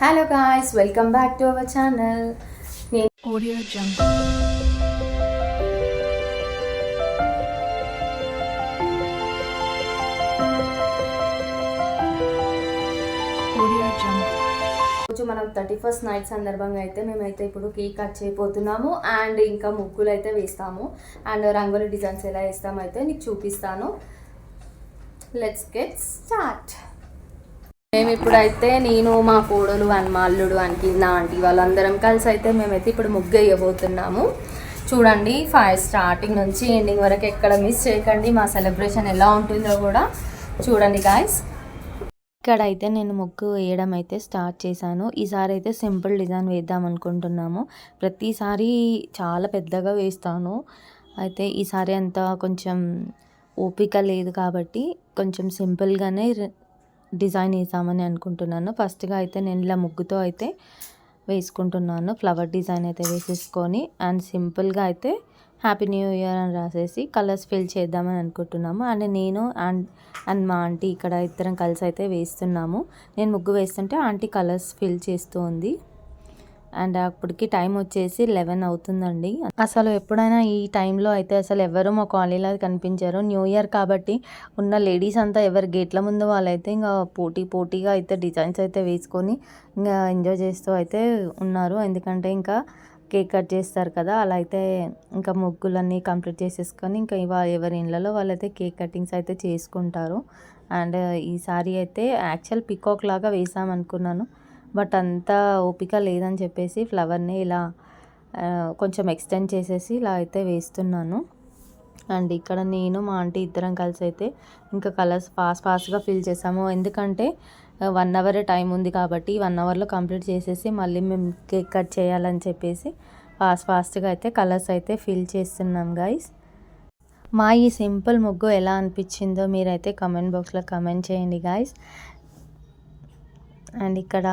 Hello guys, welcome back to our channel. నేను Audio Jungle. Audio Jungle. రోజు మనం 31st night సందర్భంగా అయితే మేమైతే ఇప్పుడు కేక్ కట్ చేయబోతున్నాము అండ్ ఇంకా ముగ్గులు అయితే వేస్తాము అండ్ రంగోలి డిజైన్స్ ఎలా వేస్తామో అయితే నీకు చూపిస్తాను. Let's get start. మేము ఇప్పుడైతే నేను మా కోడలు అండ్ మా అల్లుడు అండ్ నా ఆంటీ వాళ్ళందరం కలిసి అయితే మేమైతే ఇప్పుడు ముగ్గు వేయబోతున్నాము. చూడండి, స్టార్టింగ్ నుంచి ఎండింగ్ వరకు ఎక్కడ మిస్ చేయకండి. మా సెలబ్రేషన్ ఎలా ఉంటుందో కూడా చూడండి గాయస్. ఇక్కడ అయితే నేను ముగ్గు వేయడం అయితే స్టార్ట్ చేశాను. ఈసారి అయితే సింపుల్ డిజైన్ వేద్దాం అనుకుంటున్నాము. ప్రతిసారి చాలా పెద్దగా వేస్తాను, అయితే ఈసారి అంతా కొంచెం ఓపిక లేదు కాబట్టి కొంచెం సింపుల్గానే డిజైన్ వేసామని అనుకుంటున్నాను. ఫస్ట్గా అయితే నేను ఇలా ముగ్గుతో అయితే వేసుకుంటున్నాను. ఫ్లవర్ డిజైన్ అయితే వేసేసుకొని అండ్ సింపుల్గా అయితే హ్యాపీ న్యూ ఇయర్ అని రాసేసి కలర్స్ ఫిల్ చేద్దామని అనుకుంటున్నాము. అండ్ నేను అండ్ మా ఆంటీ ఇక్కడ ఇద్దరం కలిసి అయితే వేస్తున్నాము. నేను ముగ్గు వేస్తుంటే ఆంటీ కలర్స్ ఫిల్ చేస్తూ ఉంది. అండ్ అప్పటికి టైం వచ్చేసి 11 అవుతుందండి. అసలు ఎప్పుడైనా ఈ టైంలో అయితే అసలు ఎవరు మా కాలనీలో కనిపించారు. న్యూ ఇయర్ కాబట్టి ఉన్న లేడీస్ అంతా ఎవరి గేట్ల ముందు వాళ్ళైతే ఇంకా పోటీగా అయితే డిజైన్స్ అయితే వేసుకొని ఇంకా ఎంజాయ్ చేస్తూ అయితే ఉన్నారు. ఎందుకంటే ఇంకా కేక్ కట్ చేస్తారు కదా, అలా అయితే ఇంకా ముగ్గులన్నీ కంప్లీట్ చేసేసుకొని ఇంకా ఎవరి ఇళ్ళలో వాళ్ళైతే కేక్ కటింగ్స్ అయితే చేసుకుంటారు. అండ్ ఈసారి అయితే యాక్చువల్ పికాక్ లాగా వేసామనుకున్నాను, బట్ అంతా ఓపిక లేదని చెప్పేసి ఫ్లవర్ని ఇలా కొంచెం ఎక్స్టెండ్ చేసేసి ఇలా అయితే వేస్తున్నాను. అండ్ ఇక్కడ నేను మా ఆంటీ ఇద్దరం కలిసి అయితే ఇంకా కలర్స్ ఫాస్ట్గా ఫిల్ చేసాము. ఎందుకంటే 1 అవర్ టైం ఉంది కాబట్టి 1 అవర్లో కంప్లీట్ చేసేసి మళ్ళీ మేము కేక్ కట్ చేయాలని చెప్పేసి ఫాస్ట్గా అయితే కలర్స్ అయితే ఫిల్ చేస్తున్నాం గైస్. మా ఈ సింపుల్ ముగ్గు ఎలా అనిపించిందో మీరైతే కమెంట్ బాక్స్లో కమెంట్ చేయండి గైస్. అండ్ ఇక్కడ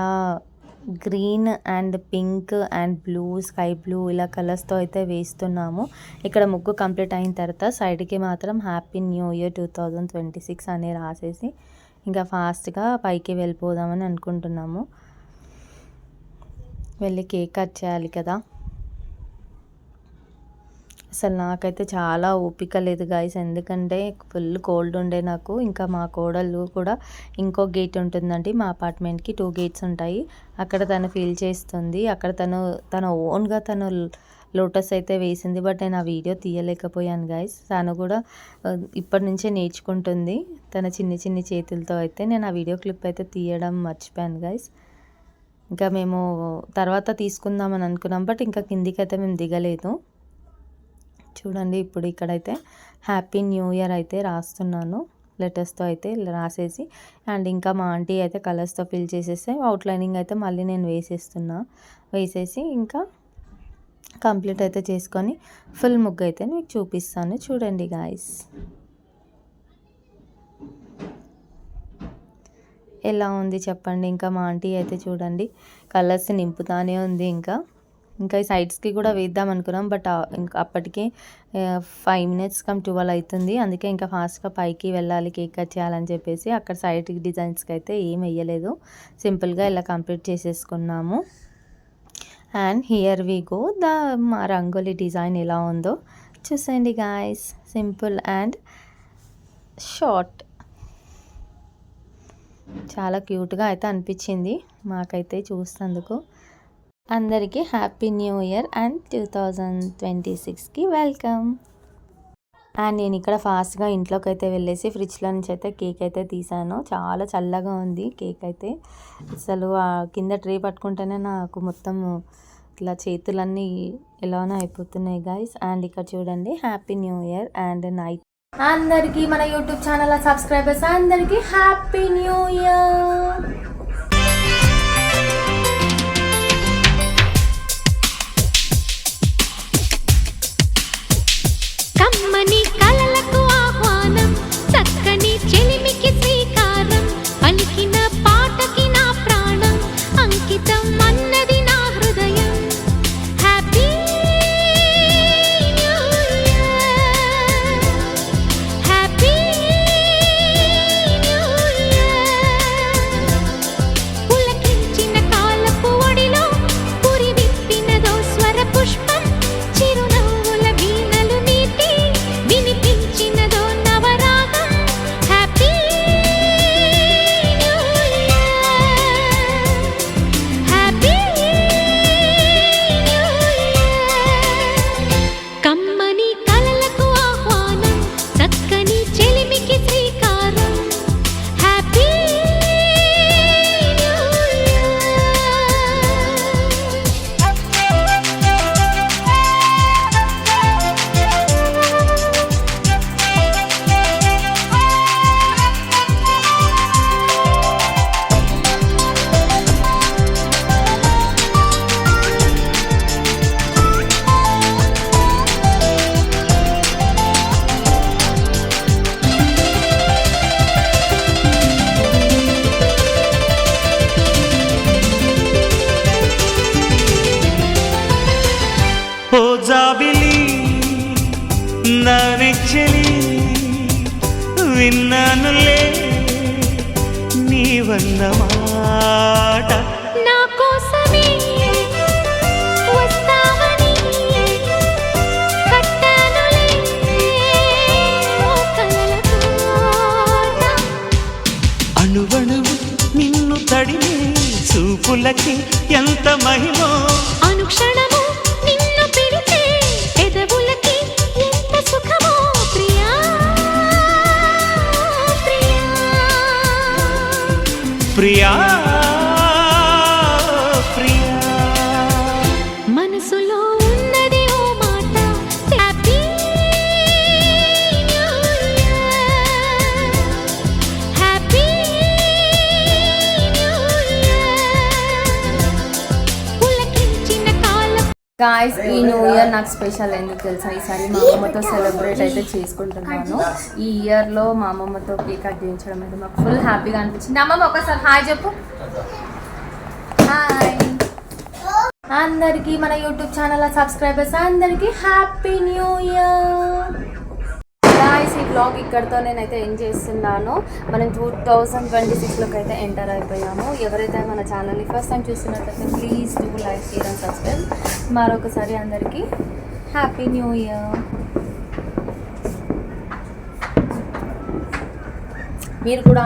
green and pink and blue, sky blue ఇలా కలర్స్తో అయితే వేస్తున్నాము. ఇక్కడ ముగ్గు కంప్లీట్ అయిన తర్వాత సైడ్కి మాత్రం హ్యాపీ న్యూ ఇయర్ 2026 అని రాసేసి ఇంకా ఫాస్ట్గా పైకి వెళ్ళిపోదామని అనుకుంటున్నాము. వెళ్ళి కేక్ కట్ చేయాలి కదా. అసలు నాకైతే చాలా ఓపిక లేదు గాయస్, ఎందుకంటే ఫుల్ కోల్డ్ ఉండే నాకు. ఇంకా మా కోడలు కూడా ఇంకో గేట్ ఉంటుందండి మా అపార్ట్మెంట్కి, 2 గేట్స్ ఉంటాయి. అక్కడ తను ఫీల్ చేస్తుంది. అక్కడ తన ఓన్గా తను లోటస్ అయితే వేసింది, బట్ నేను ఆ వీడియో తీయలేకపోయాను గైస్. తను కూడా ఇప్పటి నుంచే నేర్చుకుంటుంది తన చిన్ని చేతులతో అయితే. నేను ఆ వీడియో క్లిప్ అయితే తీయడం మర్చిపోయాను గైస్. ఇంకా మేము తర్వాత తీసుకుందామని అనుకున్నాం, బట్ ఇంకా కిందికి అయితే మేము దిగలేదు. చూడండి, ఇప్పుడు ఇక్కడైతే హ్యాపీ న్యూ ఇయర్ అయితే రాస్తున్నాను లెటర్స్తో అయితే రాసేసి. అండ్ ఇంకా మా ఆంటీ అయితే కలర్స్తో ఫిల్ చేసేస్తే అవుట్లైనింగ్ అయితే మళ్ళీ నేను వేసేసి ఇంకా కంప్లీట్ అయితే చేసుకొని ఫుల్ ముగ్గు అయితే మీకు చూపిస్తాను. చూడండి గాయస్ ఎలా ఉంది చెప్పండి. ఇంకా మా ఆంటీ అయితే చూడండి కలర్స్ నింపుతానే ఉంది. ఇంకా ఈ సైడ్స్కి కూడా వేద్దాం అనుకున్నాం, బట్ ఇంకా అప్పటికి 5 minutes కమ్ 12 అవుతుంది. అందుకే ఇంకా ఫాస్ట్గా పైకి వెళ్ళాలి కేక్ కట్ చేయాలని చెప్పేసి అక్కడ సైడ్కి డిజైన్స్కి అయితే ఏం వేయలేదు, సింపుల్గా ఇలా కంప్లీట్ చేసేసుకున్నాము. అండ్ హియర్ వి గో, మా రంగోలీ డిజైన్ ఎలా ఉందో చూసేయండి గాయస్. సింపుల్ అండ్ షార్ట్, చాలా క్యూట్గా అయితే అనిపించింది మాకైతే చూసినందుకు. అందరికీ హ్యాపీ న్యూ ఇయర్ అండ్ 2026కి వెల్కమ్. అండ్ నేను ఇక్కడ ఫాస్ట్గా ఇంట్లోకి అయితే వెళ్ళేసి ఫ్రిడ్జ్లో నుంచి అయితే కేక్ అయితే తీసాను. చాలా చల్లగా ఉంది కేక్ అయితే. అసలు ఆ కింద ట్రే పట్టుకుంటేనే నాకు మొత్తం ఇట్లా చేతులన్నీ ఎలానో అయిపోతున్నాయి గైస్. అండ్ ఇక్కడ చూడండి happy new year and night. అందరికీ మన యూట్యూబ్ ఛానల్ సబ్స్క్రైబర్స్ అందరికీ హ్యాపీ న్యూ ఇయర్. కమ్మని కలలకు ఆహ్వానం, చక్కని చెలిమికి శ్రీకారం, పలికిన పాటకి నా ప్రాణం అంకితం అన్నది నా హృదయం. Happy new year, happy new year. విన్నానులే నీవన్న మాట. నా కోసమే వస్తావని కట్టానులే ఓ కలల కోట. అణువణువు నిన్ను తడిమే చూపులకి ఎంత మహిమో. అనుక్షణము నిన్ను పిలిచే పెదవులకి ఎంత సుఖమో ప్రియా ప్రియా. ప్రియా ప్రియా మనసులో ఉన్నది ఓ మాట happy new year happy new year. పులకించిన కాలం గాయస్ ఈ న్యూ ఇయర్ నాకు స్పెషల్ ఎందుకు తెలుసా, ఈసారి మా అమ్మమ్మతో సెలబ్రేట్ అయితే చేసుకుంటున్నాను. ఈ ఇయర్లో మా అమ్మమ్మతో కేక్ కట్ చేయించడం అయితే మాకు ఫుల్ హ్యాపీగా అనిపించింది. అమ్మమ్మ ఒకసారి హాయ్ చెప్పు. హాయ్ అందరికీ, మన యూట్యూబ్ ఛానల్ సబ్స్క్రైబర్స్ అందరికీ హ్యాపీ న్యూ ఇయర్. గాయస్ ఈ బ్లాగ్ ఇక్కడితో నేనైతే ఎండ్ చేస్తున్నాను. మనం 2026లోకి అయితే ఎంటర్ అయిపోయాము. ఎవరైతే మన ఛానల్ని ఫస్ట్ టైం చూస్తున్నట్లయితే please do like, share and subscribe. మరొకసారి అందరికీ హ్యాపీ న్యూ ఇయర్. మీరు కూడా